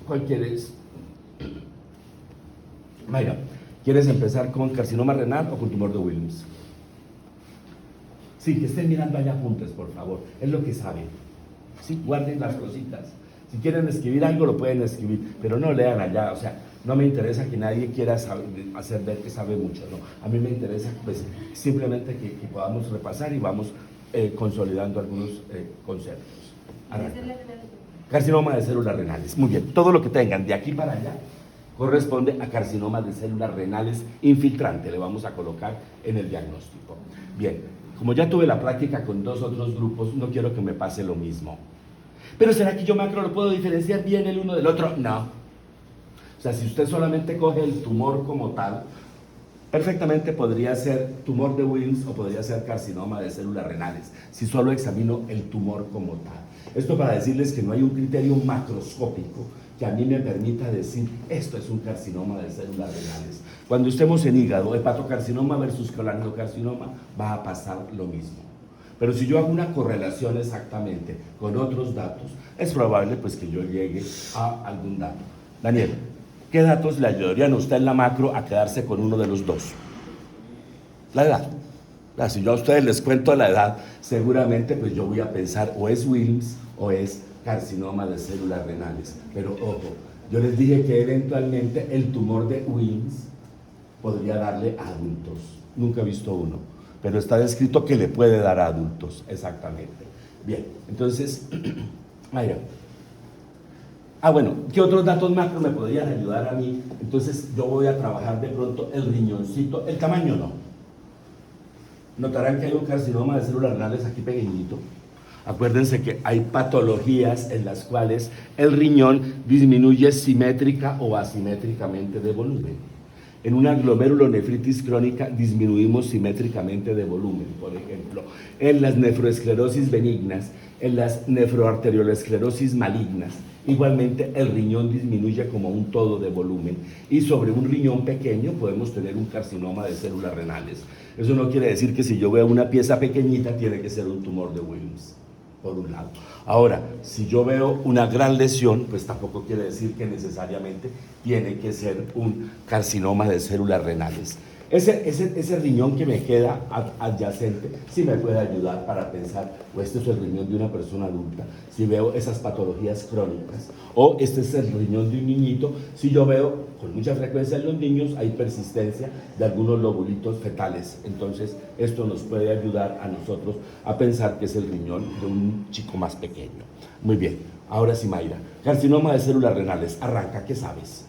¿Cuál quieres? Mayra, ¿quieres empezar con carcinoma renal o con tumor de Wilms? Sí, que estén mirando allá apuntes, por favor. Es lo que saben. Sí, guarden las cositas. Si quieren escribir algo, lo pueden escribir, pero no lean allá. O sea, no me interesa que nadie quiera hacer ver que sabe mucho, ¿no? A mí me interesa, pues, simplemente que podamos repasar y vamos consolidando algunos conceptos. Carcinoma de células renales. Muy bien. Todo lo que tengan de aquí para allá corresponde a carcinoma de células renales infiltrante. Le vamos a colocar en el diagnóstico. Bien. Como ya tuve la práctica con dos otros grupos, no quiero que me pase lo mismo. Pero ¿será que yo macro lo puedo diferenciar bien el uno del otro? No. O sea, si usted solamente coge el tumor como tal, perfectamente podría ser tumor de Wilms o podría ser carcinoma de células renales, si solo examino el tumor como tal. Esto para decirles que no hay un criterio macroscópico que a mí me permita decir, esto es un carcinoma de células renales. Cuando estemos en hígado, hepatocarcinoma versus colangiocarcinoma, va a pasar lo mismo. Pero si yo hago una correlación exactamente con otros datos, es probable pues que yo llegue a algún dato. Daniel, ¿qué datos le ayudarían a usted en la macro a quedarse con uno de los dos? La edad. Si yo a ustedes les cuento la edad, seguramente pues yo voy a pensar o es Wilms o es carcinoma de células renales. Pero ojo, yo les dije que eventualmente el tumor de Wilms podría darle a adultos. Nunca he visto uno, pero está descrito que le puede dar a adultos, exactamente. Bien, entonces, Mayra. Bueno, ¿qué otros datos macro me podrían ayudar a mí? Entonces yo voy a trabajar de pronto el riñoncito, el tamaño no. Notarán que hay un carcinoma de células renales aquí pequeñito. Acuérdense que hay patologías en las cuales el riñón disminuye simétrica o asimétricamente de volumen. En una glomerulonefritis crónica disminuimos simétricamente de volumen, por ejemplo. En las nefroesclerosis benignas, en las nefroarteriolesclerosis malignas, igualmente el riñón disminuye como un todo de volumen. Y sobre un riñón pequeño podemos tener un carcinoma de células renales. Eso no quiere decir que si yo veo una pieza pequeñita tiene que ser un tumor de Wilms, por un lado. Ahora, si yo veo una gran lesión, pues tampoco quiere decir que necesariamente tiene que ser un carcinoma de células renales. Ese riñón que me queda adyacente sí me puede ayudar para pensar, o este es el riñón de una persona adulta, si veo esas patologías crónicas, o este es el riñón de un niñito, si yo veo con mucha frecuencia en los niños hay persistencia de algunos lobulitos fetales, entonces esto nos puede ayudar a nosotros a pensar que es el riñón de un chico más pequeño. Muy bien, ahora sí, Mayra, carcinoma de células renales, arranca, ¿qué sabes?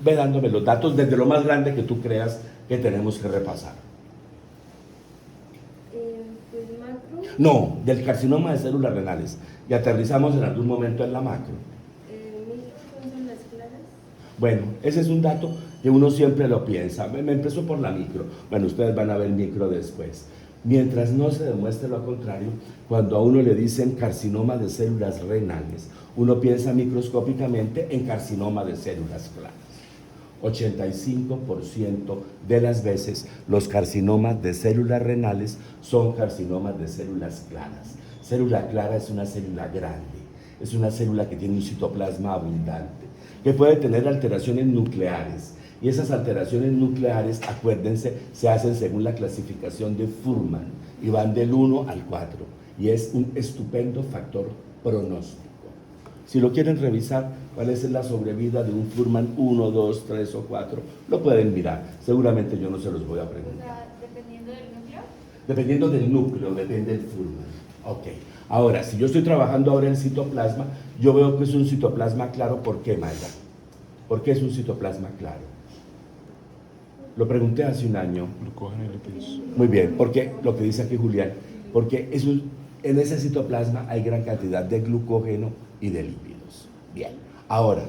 Ve dándome los datos desde lo más grande que tú creas que tenemos que repasar. Pues macro. No, del carcinoma de células renales. Y aterrizamos en algún momento en la macro. Micro son las claras. Bueno, ese es un dato que uno siempre lo piensa. Me empezó por la micro. Bueno, ustedes van a ver micro después. Mientras no se demuestre lo contrario, cuando a uno le dicen carcinoma de células renales, uno piensa microscópicamente en carcinoma de células claras. 85% de las veces los carcinomas de células renales son carcinomas de células claras. Célula clara es una célula grande, es una célula que tiene un citoplasma abundante, que puede tener alteraciones nucleares. Y esas alteraciones nucleares, acuérdense, se hacen según la clasificación de Fuhrman y van del 1 al 4. Y es un estupendo factor pronóstico. Si lo quieren revisar, cuál es la sobrevida de un Fuhrman 1, 2, 3 o 4, lo pueden mirar. Seguramente yo no se los voy a preguntar. O sea, dependiendo del núcleo. Dependiendo del núcleo, depende del Fuhrman. Ok. Ahora, si yo estoy trabajando ahora en citoplasma, yo veo que es un citoplasma claro. ¿Por qué, Mayra? ¿Por qué es un citoplasma claro? Lo pregunté hace un año. Glucógeno y lípidos. Muy bien, porque lo que dice aquí Julián, porque en ese citoplasma hay gran cantidad de glucógeno y de lípidos. Bien, ahora,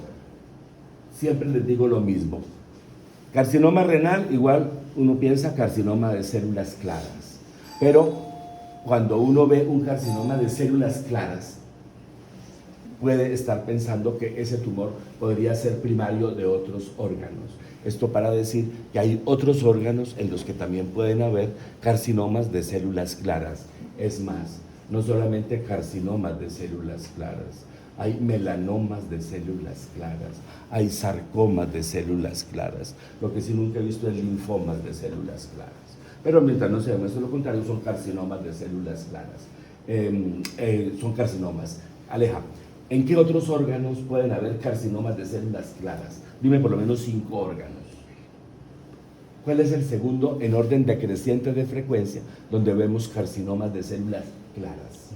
siempre les digo lo mismo. Carcinoma renal, igual uno piensa carcinoma de células claras, pero cuando uno ve un carcinoma de células claras, puede estar pensando que ese tumor podría ser primario de otros órganos. Esto para decir que hay otros órganos en los que también pueden haber carcinomas de células claras. Es más, no solamente carcinomas de células claras, hay melanomas de células claras, hay sarcomas de células claras. Lo que sí nunca he visto es linfomas de células claras. Pero mientras no se demuestre lo contrario, son carcinomas de células claras. Son carcinomas. Aleja, ¿en qué otros órganos pueden haber carcinomas de células claras? Dime por lo menos 5 órganos. ¿Cuál es el segundo en orden decreciente de frecuencia donde vemos carcinomas de células claras?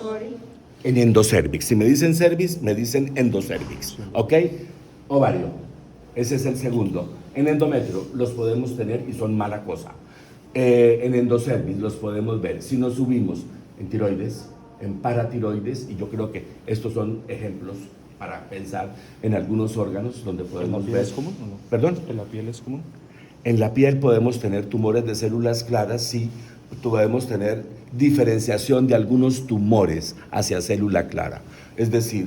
Ovario. En endocérvix. Si me dicen cervix, me dicen endocérvix. ¿Ok? Ovario. Ese es el segundo. En endometrio los podemos tener y son mala cosa. En endocérvix los podemos ver. Si nos subimos en tiroides, en paratiroides, y yo creo que estos son ejemplos para pensar en algunos órganos donde podemos ¿En la piel ver. es común o no? ¿Perdón? ¿En la piel es común? En la piel podemos tener tumores de células claras, sí, podemos tener diferenciación de algunos tumores hacia célula clara. Es decir,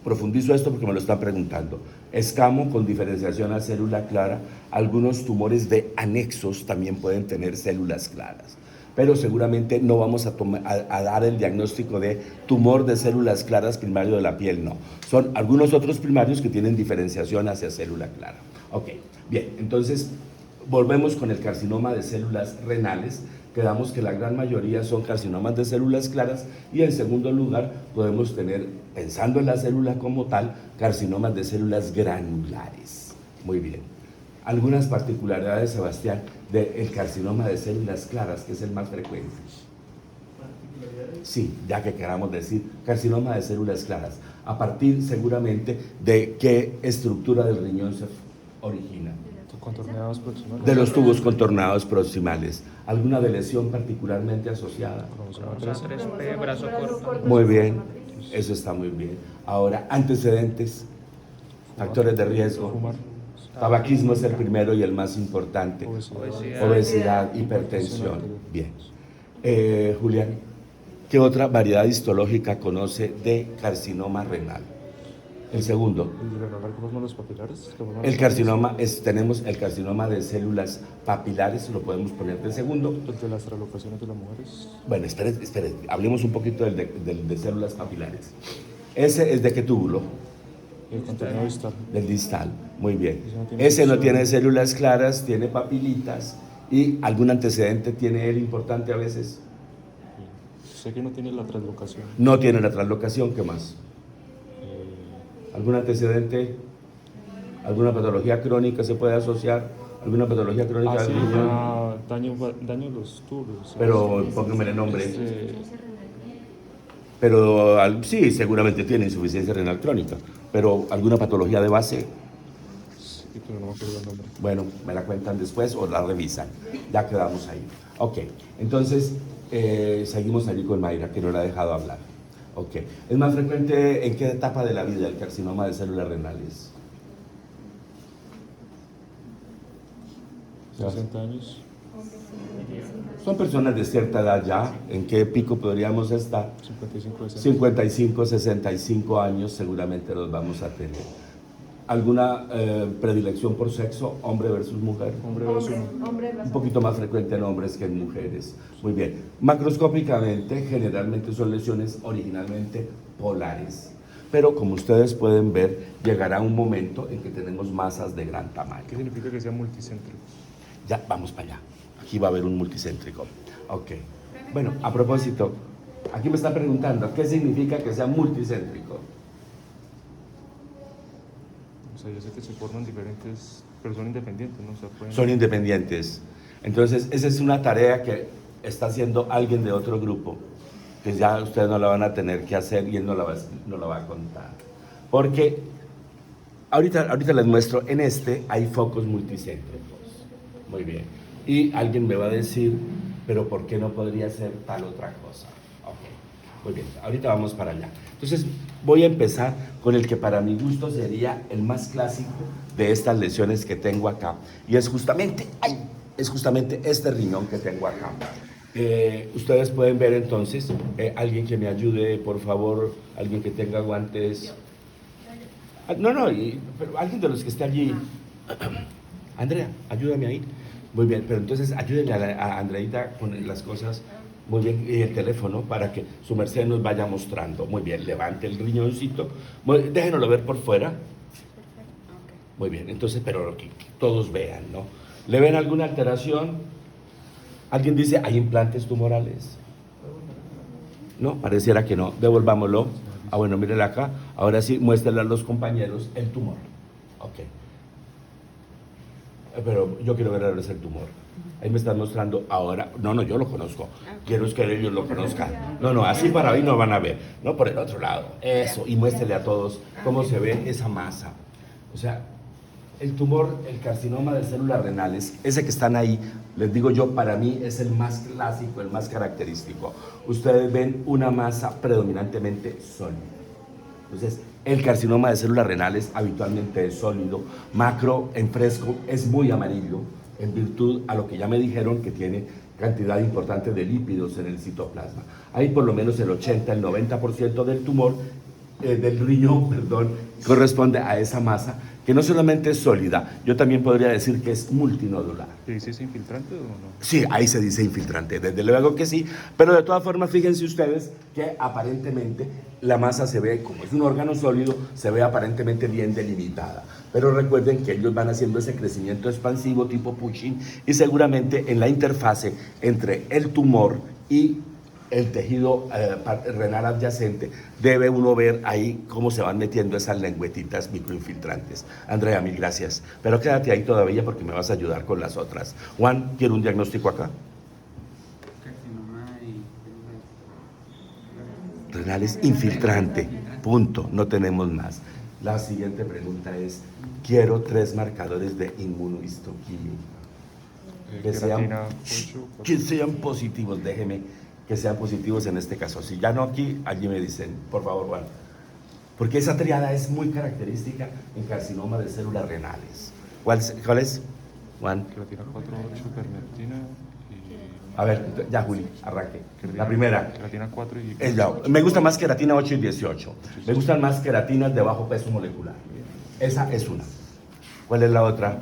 profundizo esto porque me lo están preguntando. Escamo con diferenciación a célula clara, algunos tumores de anexos también pueden tener células claras. Pero seguramente no vamos a dar el diagnóstico de tumor de células claras primario de la piel, no. Son algunos otros primarios que tienen diferenciación hacia célula clara. Ok, bien, entonces volvemos con el carcinoma de células renales. Quedamos que la gran mayoría son carcinomas de células claras y en segundo lugar podemos tener, pensando en la célula como tal, carcinomas de células granulares. Muy bien. Algunas particularidades, Sebastián, del carcinoma de células claras, que es el más frecuente. Sí, ya que queramos decir carcinoma de células claras, a partir seguramente de qué estructura del riñón se origina. Contorneados proximales. De los tubos contornados proximales. ¿Alguna de lesión particularmente asociada? Cromosoma Cromosoma 13. 3P, brazo corto. Muy bien, eso está muy bien. Ahora, antecedentes, factores de riesgo. Fumar. Tabaquismo es el primero y el más importante. Obesidad. Obesidad, hipertensión. Bien. Julián, ¿qué otra variedad histológica conoce de carcinoma renal? El segundo. ¿El granular cómo son los papilares? El carcinoma, tenemos el carcinoma de células papilares, lo podemos poner de segundo. ¿El de las translocaciones de las mujeres? Bueno, espere, hablemos un poquito del de células papilares. ¿Ese es de qué túbulo? El contorneo distal. Del distal, muy bien. Ese no tiene Ese no función. tiene células claras, tiene papilitas y algún antecedente tiene él importante a veces. Sé que no tiene la translocación. No tiene la translocación, ¿qué más? ¿Algún antecedente? ¿Alguna patología crónica se puede asociar? ¿Alguna patología crónica del Sí, riñón? daño a los túbulos. Pero póngame el nombre. Este, Pero sí, seguramente tiene insuficiencia renal crónica. Pero ¿alguna patología de base? sí, pero no me acuerdo el nombre. Bueno, me la cuentan después o la revisan. Ya quedamos ahí. Ok, entonces seguimos allí con Mayra, que no la ha dejado hablar. Ok, ¿es más frecuente en qué etapa de la vida el carcinoma de células renales? 60 años. Son personas de cierta edad ya. ¿En qué pico podríamos estar? 55 de 55, 65 años seguramente los vamos a tener. ¿Alguna predilección por sexo, hombre versus mujer? Hombre versus Hombre, Un poquito más frecuente en hombres que en mujeres. Muy bien. Macroscópicamente, generalmente son lesiones originalmente polares. Pero como ustedes pueden ver, llegará un momento en que tenemos masas de gran tamaño. ¿Qué significa que sea multicéntrico? Ya, vamos para allá. Aquí va a haber un multicéntrico. Ok. Bueno, a propósito, aquí me están preguntando, ¿qué significa que sea multicéntrico? O sea, yo sé que se forman diferentes, pero son independientes, ¿no? O sea, pueden... Son independientes. Entonces, esa es una tarea que está haciendo alguien de otro grupo, que ya ustedes no la van a tener que hacer y él no la va a contar. Porque ahorita les muestro, en este hay focos multicéntricos. Muy bien. Y alguien me va a decir, pero ¿por qué no podría ser tal otra cosa? Ok, muy bien, ahorita vamos para allá. Entonces voy a empezar con el que para mi gusto sería el más clásico de estas lesiones que tengo acá. Y es justamente, este riñón que tengo acá. Ustedes pueden ver entonces, alguien que me ayude, por favor, alguien que tenga guantes. No, pero alguien de los que esté allí. Andrea, ayúdame ahí. Muy bien, pero entonces ayúdenle a Andreita con las cosas Muy bien, y el teléfono para que su merced nos vaya mostrando. Muy bien, levante el riñoncito. Déjenoslo ver por fuera. Muy bien, entonces, pero que todos vean, ¿no? ¿Le ven alguna alteración? ¿Alguien dice, hay implantes tumorales? No, pareciera que no. Devolvámoslo. Ah, bueno, mírele acá. Ahora sí, muéstrele a los compañeros el tumor. Ok. Pero yo quiero ver ahora el tumor. Ahí me están mostrando ahora. No, yo lo conozco. Quiero es que ellos lo conozcan. No, así para ahí no van a ver. No, por el otro lado. Eso. Y muéstrele a todos cómo se ve esa masa. O sea, el tumor, el carcinoma de células renales, ese que están ahí, les digo yo, para mí es el más clásico, el más característico. Ustedes ven una masa predominantemente sólida. Entonces, el carcinoma de células renales habitualmente es sólido, macro en fresco es muy amarillo, en virtud a lo que ya me dijeron que tiene cantidad importante de lípidos en el citoplasma. Hay por lo menos el 80, el 90% del tumor, del riñón, corresponde a esa masa, que no solamente es sólida, yo también podría decir que es multinodular. ¿Y dice es infiltrante o no? Sí, ahí se dice infiltrante, desde luego que sí, pero de todas formas fíjense ustedes que aparentemente la masa se ve, como es un órgano sólido, se ve aparentemente bien delimitada. Pero recuerden que ellos van haciendo ese crecimiento expansivo tipo pushing y seguramente en la interfase entre el tumor y el tejido renal adyacente, debe uno ver ahí cómo se van metiendo esas lengüetitas microinfiltrantes. Andrea, mil gracias. Pero quédate ahí todavía porque me vas a ayudar con las otras. Juan, ¿quiere un diagnóstico acá? Renales infiltrante, punto, no tenemos más. La siguiente pregunta es, quiero 3 marcadores de inmunohistoquímica. Que sean positivos, déjeme que sean positivos en este caso. Si ya no aquí, allí me dicen, por favor, Juan. Porque esa triada es muy característica en carcinoma de células renales. ¿Cuál es, Juan? Creatina 4, 8, permetina y... A ver, ya Juli, arranque. La primera. Creatina 4 y... Me gusta más queratina 8 y 18. Me gustan más queratinas de bajo peso molecular. Esa es una. ¿Cuál es la otra?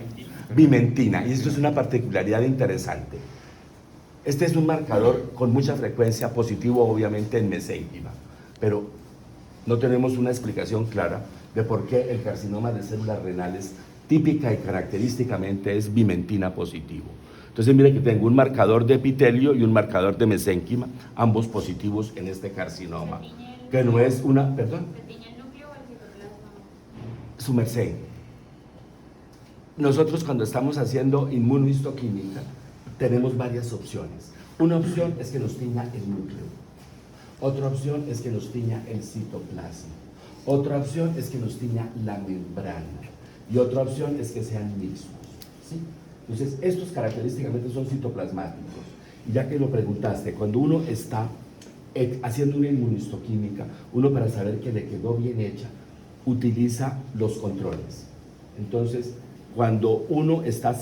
Bimentina. Y esto es una particularidad interesante. Este es un marcador con mucha frecuencia positivo, obviamente, en mesénquima, pero no tenemos una explicación clara de por qué el carcinoma de células renales típica y característicamente es bimentina positivo. Entonces, mire que tengo un marcador de epitelio y un marcador de mesénquima, ambos positivos en este carcinoma, que no es una... ¿Perdón? ¿Se tiñe el núcleo o el citoplasma? Su merced. Nosotros cuando estamos haciendo inmunohistoquímica, tenemos varias opciones. Una opción es que nos tiña el núcleo. Otra opción es que nos tiña el citoplasma. Otra opción es que nos tiña la membrana. Y otra opción es que sean mixtos. ¿Sí? Entonces, estos característicamente son citoplasmáticos. Y ya que lo preguntaste, cuando uno está haciendo una inmunohistoquímica, uno para saber que le quedó bien hecha, utiliza los controles. Entonces, cuando uno está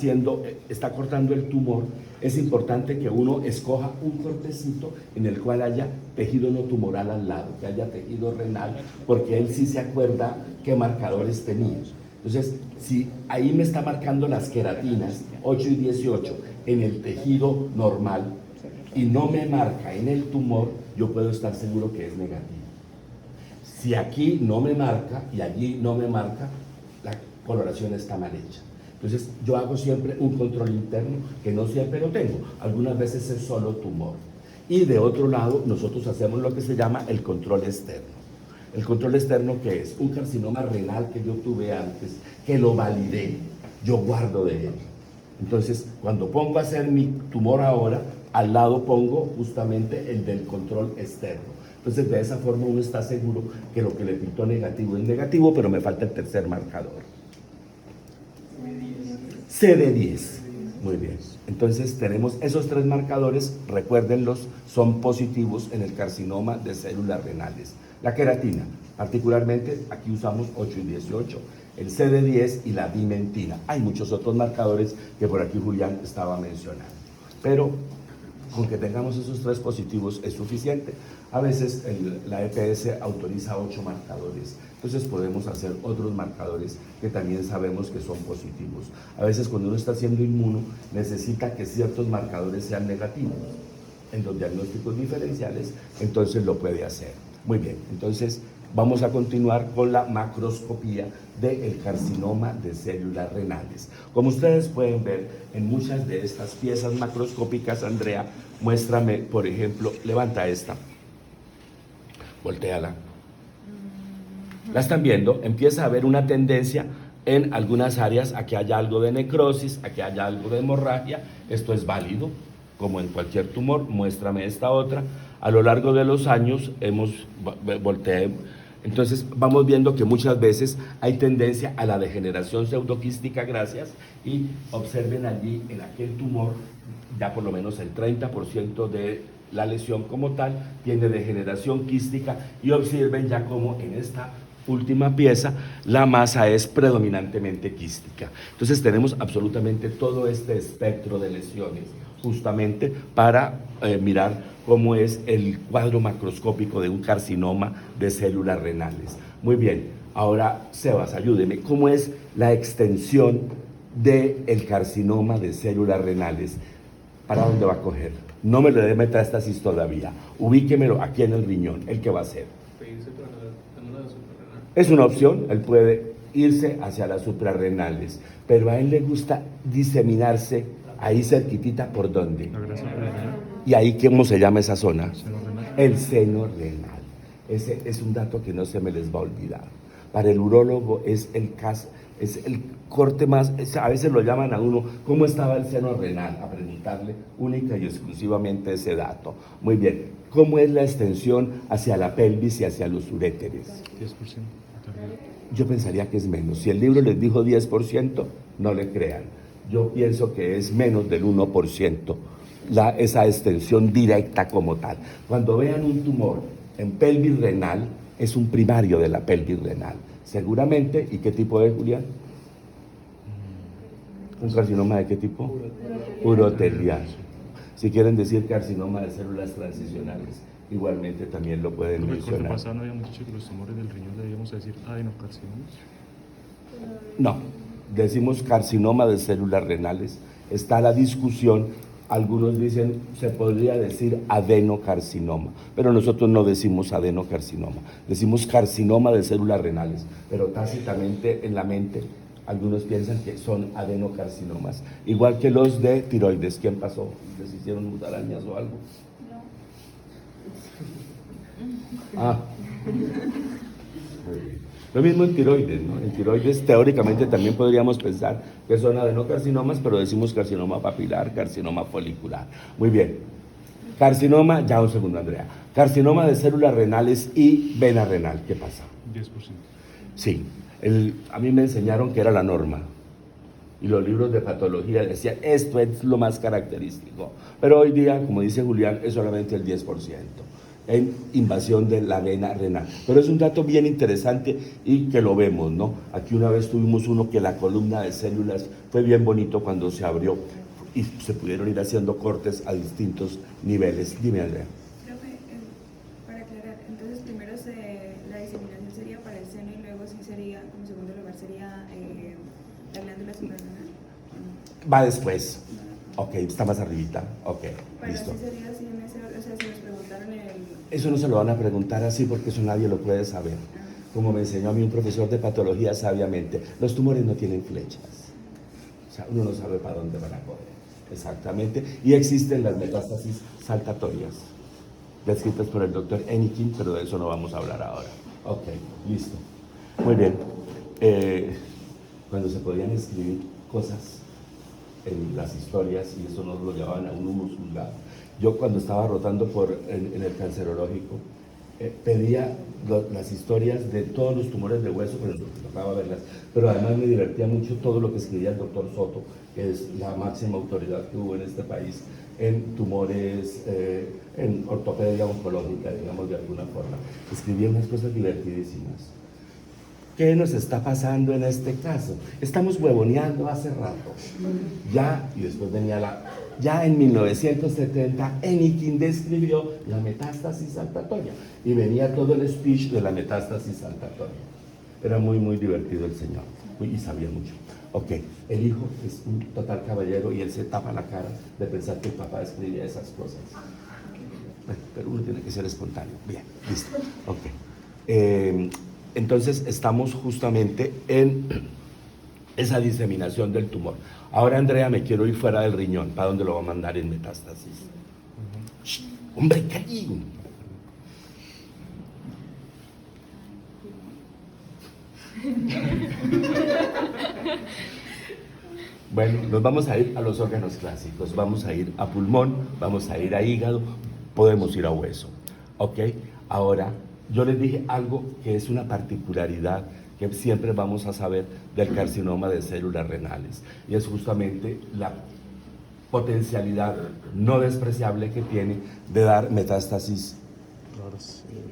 cortando el tumor, es importante que uno escoja un cortecito en el cual haya tejido no tumoral al lado, que haya tejido renal, porque él sí se acuerda qué marcadores tenía. Entonces, si ahí me está marcando las queratinas 8 y 18 en el tejido normal y no me marca en el tumor, yo puedo estar seguro que es negativo. Si aquí no me marca y allí no me marca, la coloración está mal hecha. Entonces, yo hago siempre un control interno, que no siempre lo tengo. Algunas veces es solo tumor. Y de otro lado, nosotros hacemos lo que se llama el control externo. El control externo, ¿qué es? Un carcinoma renal que yo tuve antes, que lo validé, yo guardo de él. Entonces, cuando pongo a hacer mi tumor ahora, al lado pongo justamente el del control externo. Entonces, de esa forma uno está seguro que lo que le pintó negativo es negativo, pero me falta el tercer marcador. CD10. Muy bien. Entonces tenemos esos 3 marcadores, recuérdenlos, son positivos en el carcinoma de células renales. La queratina, particularmente aquí usamos 8 y 18, el CD10 y la bimentina. Hay muchos otros marcadores que por aquí Julián estaba mencionando, pero con que tengamos esos 3 positivos es suficiente. A veces la EPS autoriza 8 marcadores, entonces podemos hacer otros marcadores que también sabemos que son positivos. A veces cuando uno está haciendo inmuno necesita que ciertos marcadores sean negativos. en los diagnósticos diferenciales, entonces lo puede hacer. Muy bien, entonces vamos a continuar con la macroscopía del carcinoma de células renales. Como ustedes pueden ver en muchas de estas piezas macroscópicas, Andrea, muéstrame, por ejemplo, levanta esta, voltéala. ¿La están viendo? Empieza a haber una tendencia en algunas áreas a que haya algo de necrosis, a que haya algo de hemorragia. Esto es válido, como en cualquier tumor. Muéstrame esta otra. A lo largo de los años entonces vamos viendo que muchas veces hay tendencia a la degeneración pseudoquística, gracias, y observen allí en aquel tumor, ya por lo menos el 30% de la lesión como tal tiene degeneración quística, y observen ya como en esta última pieza la masa es predominantemente quística. Entonces tenemos absolutamente todo este espectro de lesiones justamente para mirar cómo es el cuadro macroscópico de un carcinoma de células renales. Muy bien, ahora Sebas, ayúdeme, ¿cómo es la extensión del carcinoma de células renales? ¿Para dónde va a coger? No me le dé metástasis todavía, ubíquemelo aquí en el riñón, ¿el qué va a hacer? Es una opción, él puede irse hacia las suprarrenales, pero a él le gusta diseminarse ahí cerquitita, ¿por dónde? ¿Y ahí cómo se llama esa zona? El seno renal. Ese es un dato que no se me les va a olvidar. Para el urólogo es el corte más, a veces lo llaman a uno, ¿cómo estaba el seno renal? A preguntarle única y exclusivamente ese dato. Muy bien, ¿cómo es la extensión hacia la pelvis y hacia los uréteres? 10%. Yo pensaría que es menos. Si el libro les dijo 10%, no le crean. Yo pienso que es menos del 1%. Esa extensión directa como tal. Cuando vean un tumor en pelvis renal, es un primario de la pelvis renal, seguramente. ¿Y qué tipo es, Julián? ¿Un carcinoma de qué tipo? Urotelial. Si quieren decir carcinoma de células transicionales, igualmente también lo pueden mencionar. ¿El pasado no habíamos dicho que los tumores del riñón debíamos decir adenocarcinomas? No, decimos carcinoma de células renales. Está la discusión. Algunos dicen, se podría decir adenocarcinoma, pero nosotros no decimos adenocarcinoma, decimos carcinoma de células renales, pero tácitamente en la mente algunos piensan que son adenocarcinomas, igual que los de tiroides. ¿Quién pasó? ¿Les hicieron musarañas o algo? No. Ah. Lo mismo en tiroides, ¿no? En tiroides teóricamente también podríamos pensar que son adenocarcinomas, pero decimos carcinoma papilar, carcinoma folicular. Muy bien. Carcinoma, ya un segundo, Andrea. Carcinoma de células renales y vena renal, ¿qué pasa? 10%. Sí, a mí me enseñaron que era la norma. Y los libros de patología decían, esto es lo más característico. Pero hoy día, como dice Julián, es solamente el 10%. En invasión de la vena renal. Pero es un dato bien interesante y que lo vemos, ¿no? Aquí una vez tuvimos uno que la columna de células fue bien bonito cuando se abrió y se pudieron ir haciendo cortes a distintos niveles. Dime, Andrea. Profe, para aclarar, entonces primero la diseminación sería para el seno y luego sí sería, como segundo lugar, sería la glándula suprarrenal. Va después. Ok, está más arribita. Ok, Pero listo. sí sería así en ese, o sea, si nos preguntaron Eso no se lo van a preguntar así porque eso nadie lo puede saber. Como me enseñó a mí un profesor de patología sabiamente, los tumores no tienen flechas. O sea, uno no sabe para dónde van a correr. Exactamente. Y existen las metástasis saltatorias, descritas por el doctor Enikin, pero de eso no vamos a hablar ahora. Ok, listo. Muy bien. Cuando se podían escribir cosas en las historias, y eso nos lo llevaban a un humus juzgado. Yo cuando estaba rotando en el cancerológico, pedía las historias de todos los tumores de hueso, pero nos tocaba verlas, pero además me divertía mucho todo lo que escribía el doctor Soto, que es la máxima autoridad que hubo en este país en tumores, en ortopedia oncológica, digamos de alguna forma. Escribía unas cosas divertidísimas. ¿Qué nos está pasando en este caso? Estamos huevoneando hace rato. Ya, y después venía ya en 1970, Enikin describió la metástasis saltatoria. Y venía todo el speech de la metástasis saltatoria. Era muy, muy divertido el señor. Y sabía mucho. Ok, el hijo es un total caballero y él se tapa la cara de pensar que el papá escribía esas cosas. Bueno, pero uno tiene que ser espontáneo. Bien, listo. Ok. Entonces estamos justamente en esa diseminación del tumor. Ahora, Andrea, me quiero ir fuera del riñón. ¿Para dónde lo va a mandar en metástasis? Shh, hombre, callín. Bueno, nos vamos a ir a los órganos clásicos. Vamos a ir a pulmón, vamos a ir a hígado, podemos ir a hueso. ¿Ok? Ahora, yo les dije algo que es una particularidad que siempre vamos a saber del carcinoma de células renales, y es justamente la potencialidad no despreciable que tiene de dar metástasis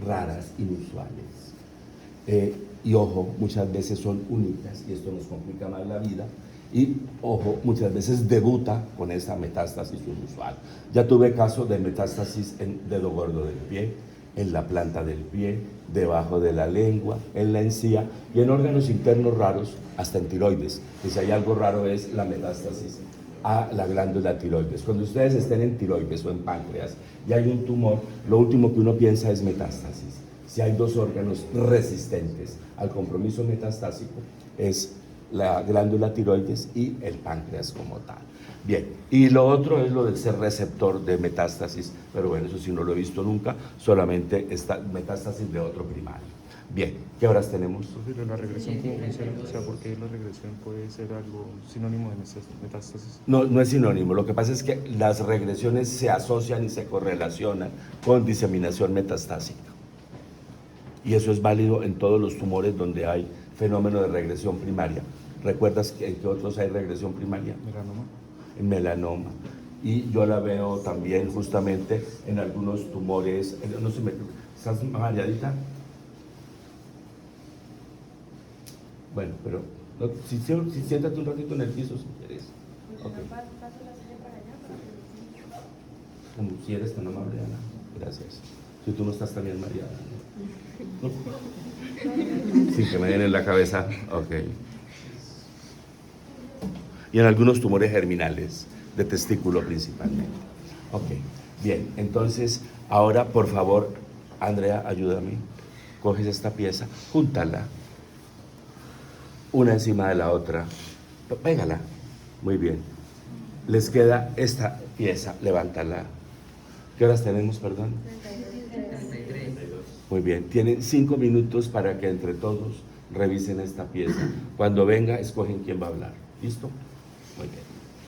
raras, inusuales. Y ojo, muchas veces son únicas y esto nos complica más la vida. Y ojo, muchas veces debuta con esa metástasis inusual. Ya tuve casos de metástasis en dedo gordo del pie, en la planta del pie, debajo de la lengua, en la encía y en órganos internos raros, hasta en tiroides. Que si hay algo raro es la metástasis a la glándula tiroides. Cuando ustedes estén en tiroides o en páncreas y hay un tumor, lo último que uno piensa es metástasis. Si hay dos órganos resistentes al compromiso metastásico, es la glándula tiroides y el páncreas como tal. Bien, y lo otro es lo del ser receptor de metástasis, pero bueno, eso sí no lo he visto nunca, solamente esta metástasis de otro primario. Bien, ¿qué horas tenemos? Entonces, la regresión, ¿cómo funciona? O sea, ¿por qué la regresión puede ser algo sinónimo de metástasis? No, no es sinónimo, lo que pasa es que las regresiones se asocian y se correlacionan con diseminación metastásica. Y eso es válido en todos los tumores donde hay fenómeno de regresión primaria. ¿Recuerdas que en qué otros hay regresión primaria? Melanoma. En melanoma. Y yo la veo también justamente en algunos tumores. No sé, ¿estás mareadita? Bueno, pero no, si siéntate un ratito en el piso si quieres. Okay. Como si eres tan amable, Ana. Gracias. Si tú no estás también mareada, ¿no? Sin que me den en la cabeza. Ok. Y en algunos tumores germinales, de testículo principalmente. Ok. Bien, entonces, ahora, por favor, Andrea, ayúdame. Coges esta pieza, júntala. Una encima de la otra. Pégala. Muy bien. Les queda esta pieza, levántala. ¿Qué horas tenemos, perdón? 33. Muy bien, tienen 5 minutos para que entre todos revisen esta pieza. Cuando venga, escogen quién va a hablar. ¿Listo? Muy bien.